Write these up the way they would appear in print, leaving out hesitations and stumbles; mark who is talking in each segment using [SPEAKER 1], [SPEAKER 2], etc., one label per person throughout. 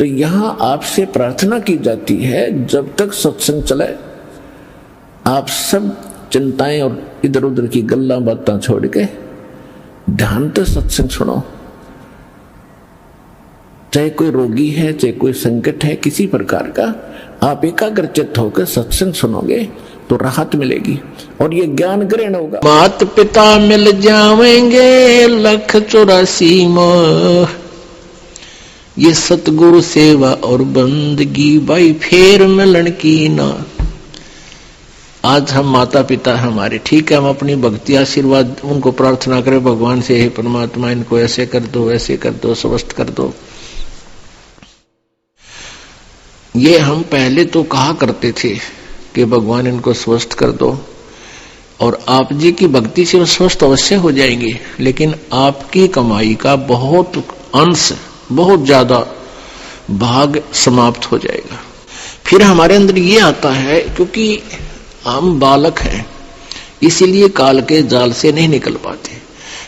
[SPEAKER 1] तो यहां आपसे प्रार्थना की जाती है, जब तक सत्संग चले आप सब चिंताएं और इधर उधर की गल्ला बातें छोड़ के ध्यान से सत्संग सुनो। चाहे कोई रोगी है, चाहे कोई संकट है किसी प्रकार का, आप एकाग्रचित्त होकर सत्संग सुनोगे तो राहत मिलेगी और ये ज्ञान ग्रहण होगा।
[SPEAKER 2] मात पिता मिल जावेंगे 184 मोह, ये सतगुरु सेवा और बंदगी भाई फेर मिलन की ना। आज हम माता पिता हमारे, ठीक है, हम अपनी भक्ति आशीर्वाद उनको प्रार्थना करें भगवान से, हे परमात्मा इनको ऐसे कर दो, वैसे कर दो, स्वस्थ कर दो। ये हम पहले तो कहा करते थे कि भगवान इनको स्वस्थ कर दो, और आप जी की भक्ति से वो स्वस्थ अवश्य हो जाएंगे, लेकिन आपकी कमाई का बहुत अंश, बहुत ज्यादा भाग समाप्त हो जाएगा। फिर हमारे अंदर ये आता है, क्योंकि हम बालक हैं इसीलिए काल के जाल से नहीं निकल पाते।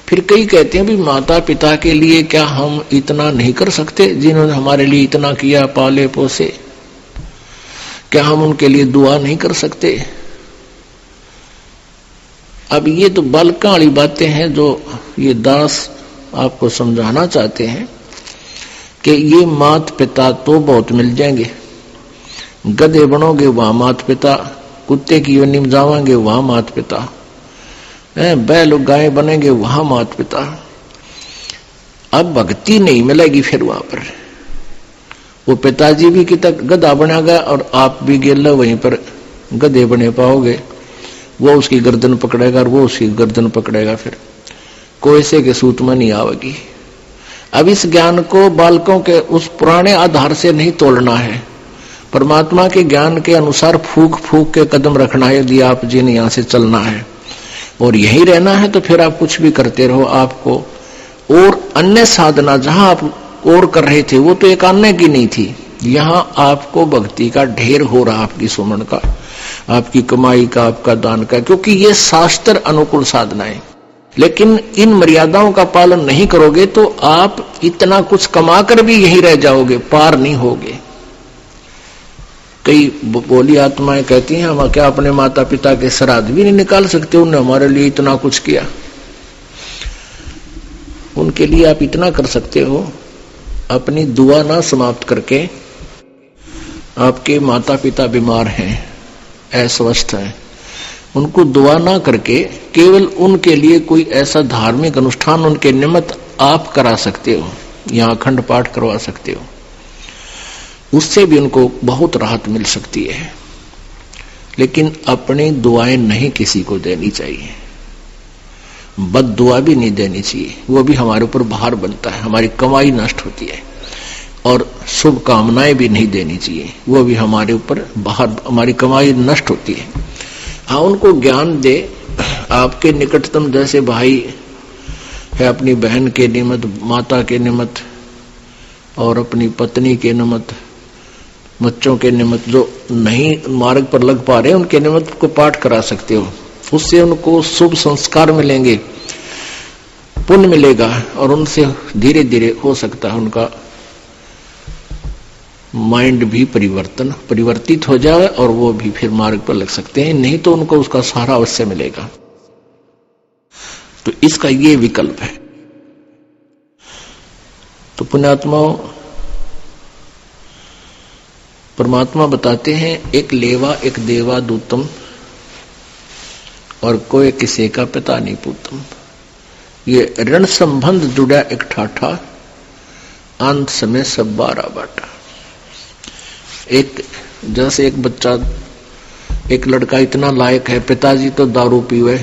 [SPEAKER 2] फिर कई कहते हैं भी माता पिता के लिए क्या हम इतना नहीं कर सकते जिन्होंने हमारे लिए इतना किया, पाले पोसे, क्या हम उनके लिए दुआ नहीं कर सकते? अब ये तो बालका वाली बातें हैं जो ये दास आपको समझाना चाहते हैं कि ये माता पिता तो बहुत मिल जाएंगे। गधे बनोगे वहां माता पिता, कुत्ते की योनि में जावांगे वहां माता पिता, बैल गाय बनेंगे वहां माता पिता। अब भक्ति नहीं मिलेगी फिर वहां पर। वो पिताजी भी कि तक गधा बनेगा और आप भी गेला वहीं पर गधे बने पाओगे। वो उसकी गर्दन पकड़ेगा और वो उसकी गर्दन पकड़ेगा, फिर कोयसे के सूत में नहीं आवेगी। अब इस ज्ञान को बालकों के उस पुराने आधार से नहीं तोड़ना है, परमात्मा के ज्ञान के अनुसार फूक फूक के कदम रखना है। यदि आप जी ने यहां से चलना है और यही रहना है तो फिर आप कुछ भी करते रहो। आपको और अन्य साधना जहां आप और कर रहे थे वो तो एक अन्य की नहीं थी, यहां आपको भक्ति का ढेर हो रहा, आपकी सुमन का, आपकी कमाई का, आपका दान का, क्योंकि ये शास्त्र अनुकूल साधनाएं। लेकिन इन मर्यादाओं का पालन नहीं करोगे तो आप इतना कुछ कमा कर भी यही रह जाओगे, पार नहीं होगे। कई बोली आत्माएं कहती हैं हम क्या अपने माता पिता के श्राद्ध भी नहीं निकाल सकते, उन्होंने हमारे लिए इतना कुछ किया। उनके लिए आप इतना कर सकते हो, अपनी दुआ ना समाप्त करके, आपके माता पिता बीमार हैं, अस्वस्थ हैं, उनको दुआ ना करके केवल उनके लिए कोई ऐसा धार्मिक अनुष्ठान उनके निमित्त आप करा सकते हो, या अखंड पाठ करवा सकते हो, उससे भी उनको बहुत राहत मिल सकती है। लेकिन अपनी दुआएं नहीं किसी को देनी चाहिए, बद दुआ भी नहीं देनी चाहिए, वो भी हमारे ऊपर भार बनता है, हमारी कमाई नष्ट होती है। और शुभ कामनाएं भी नहीं देनी चाहिए, वो भी हमारे ऊपर भार, हमारी कमाई नष्ट होती है। हाँ, उनको ज्ञान दे, आपके निकटतम जैसे भाई है अपनी बहन के निमित्त, माता के निमित्त और अपनी पत्नी के निमित्त, बच्चों के निमित्त जो नहीं मार्ग पर लग पा रहे उनके निमित्त को पाठ करा सकते हो, उससे उनको शुभ संस्कार मिलेंगे, पुण्य मिलेगा, और उनसे धीरे धीरे हो सकता है उनका माइंड भी परिवर्तित हो जाए और वो भी फिर मार्ग पर लग सकते हैं। नहीं तो उनको उसका सहारा अवश्य मिलेगा। तो इसका ये विकल्प है। तो पुण्यात्माओं, परमात्मा बताते हैं एक लेवा एक देवा दूतम, और कोई किसी का पिता नहीं पूतम। ये ऋण संबंध जुड़ा एक ठाठा, अंत समय सब बारा बाटा। एक जैसे एक बच्चा, एक लड़का इतना लायक है, पिताजी तो दारू पीवे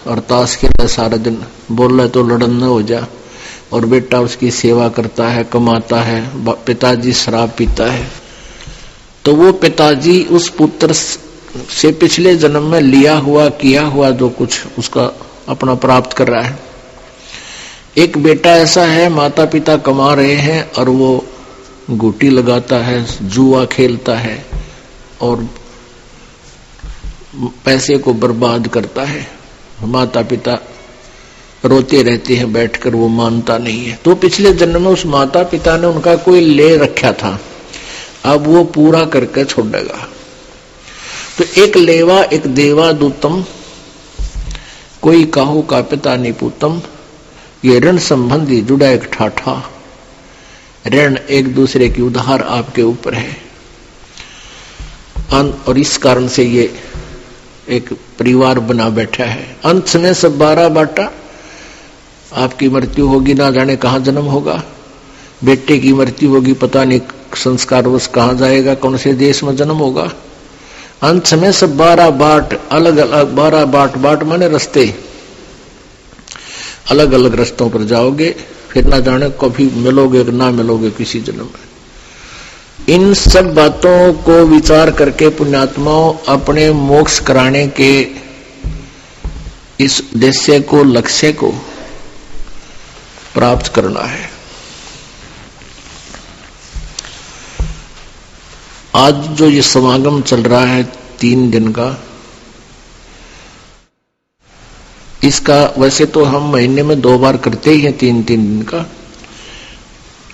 [SPEAKER 2] और ताश खेलता सारा दिन, बोल रहे तो लड़न न हो जा, और बेटा उसकी सेवा करता है, कमाता है, पिताजी शराब पीता है, तो वो पिताजी उस पुत्र से पिछले जन्म में लिया हुआ किया हुआ जो कुछ उसका अपना प्राप्त कर रहा है। एक बेटा ऐसा है, माता पिता कमा रहे हैं और वो गुटी लगाता है, जुआ खेलता है और पैसे को बर्बाद करता है। माता पिता रोते रहते हैं बैठकर, वो मानता नहीं है। तो पिछले जन्म में उस माता पिता ने उनका कोई ले रखा था, अब वो पूरा करके छोड़ेगा। तो एक लेवा एक देवा दूतम, कोई काहू का पिता निपुतम, ये ऋण संबंधी जुड़ा एक ठाठा। ऋण एक दूसरे की उधार आपके ऊपर है, और इस कारण से ये एक परिवार बना बैठा है। अंत में सब 12 बाटा, आपकी मृत्यु होगी ना जाने कहां जन्म होगा, बेटे की मृत्यु होगी पता नहीं संस्कारवश कहां जाएगा, कौन से देश में जन्म होगा। अंत में सब 12 बाट, अलग अलग 12 बाट, बाट माने रास्ते, अलग अलग रास्तों पर जाओगे, फिर ना जाने कभी मिलोगे ना मिलोगे किसी जन्म में। इन सब बातों को विचार करके पुण्यात्माओं अपने मोक्ष कराने के इस उद्देश्य को, लक्ष्य को प्राप्त करना है। आज जो ये समागम चल रहा है 3 दिन का, इसका वैसे तो हम महीने में 2 बार करते ही हैं 3-3 दिन का।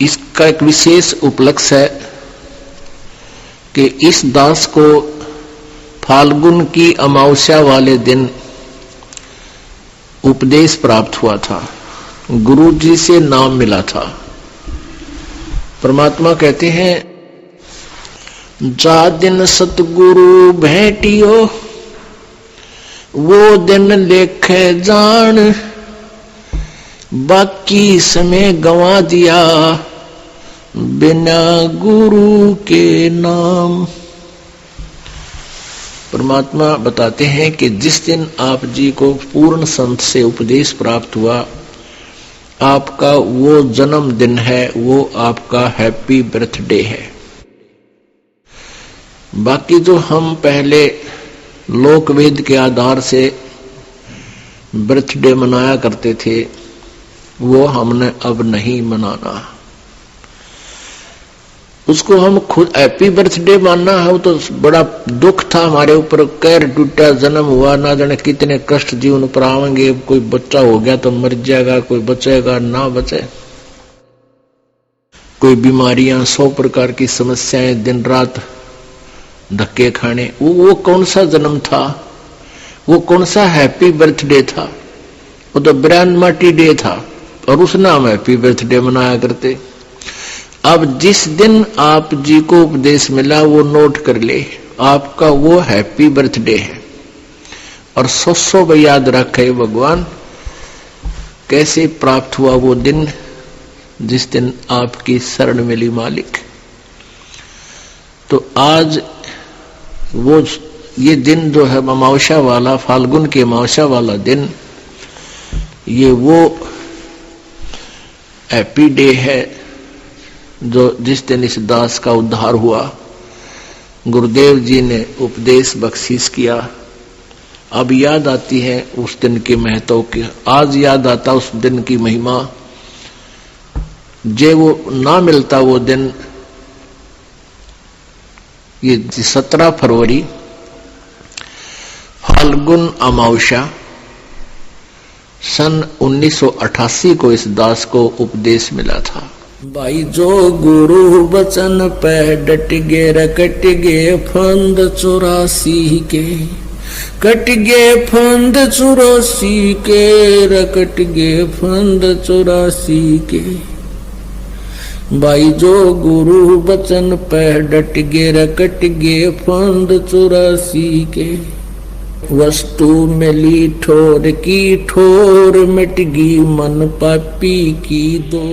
[SPEAKER 2] इसका एक विशेष उपलक्ष्य है कि इस दास को फाल्गुन की अमावस्या वाले दिन उपदेश प्राप्त हुआ था, गुरु जी से नाम मिला था। परमात्मा कहते हैं, जा दिन सतगुरु भेटियो वो दिन लेखे जान, बाकी समय गंवा दिया बिना गुरु के नाम। परमात्मा बताते हैं कि जिस दिन आप जी को पूर्ण संत से उपदेश प्राप्त हुआ, आपका वो जन्मदिन है, वो आपका हैप्पी बर्थडे है। बाकी जो हम पहले लोकवेद के आधार से बर्थडे मनाया करते थे, वो हमने अब नहीं मनाना। उसको हम खुद हैप्पी बर्थडे मानना है, वो तो बड़ा दुख था हमारे ऊपर, कैर टूटा, जन्म हुआ, ना जाने कितने कष्ट जीवन पर आवेंगे, कोई बच्चा हो गया तो मर जाएगा, कोई बचेगा ना बचे, कोई बीमारियां, 100 प्रकार की समस्याएं, दिन रात धक्के खाने। वो कौन सा जन्म था, वो कौन सा हैप्पी बर्थडे था, वो तो ब्रांड मार्टी डे था, और उस नाम हैप्पी बर्थडे मनाया करते। अब जिस दिन आप जी को उपदेश मिला वो नोट कर ले, आपका वो हैप्पी बर्थडे है। और 100 याद रखे भगवान कैसे प्राप्त हुआ वो दिन, जिस दिन आपकी शरण मिली मालिक। तो आज वो ये दिन जो है अमावस्या वाला, फाल्गुन के अमावस्या वाला दिन, ये वो हैप्पी डे है जो जिस दिन इस दास का उद्धार हुआ। गुरुदेव जी ने उपदेश बख्शीश किया। अब याद आती है उस दिन के महत्व की, आज याद आता उस दिन की महिमा। जे वो ना मिलता वो दिन, ये 17 फरवरी फाल्गुन अमावस्या सन 1988 को इस दास को उपदेश मिला था। भाई जो गुरु बचन पे डट गे रकट गे फंद 84 के, कट गे फंद 84 के, रकट गे फंद 84 के। भाई जो गुरु बचन पे डट गे रकट गे फंद 84 के। वस्तु मिली ठोर की ठोर, मिट गई मन पापी की दो।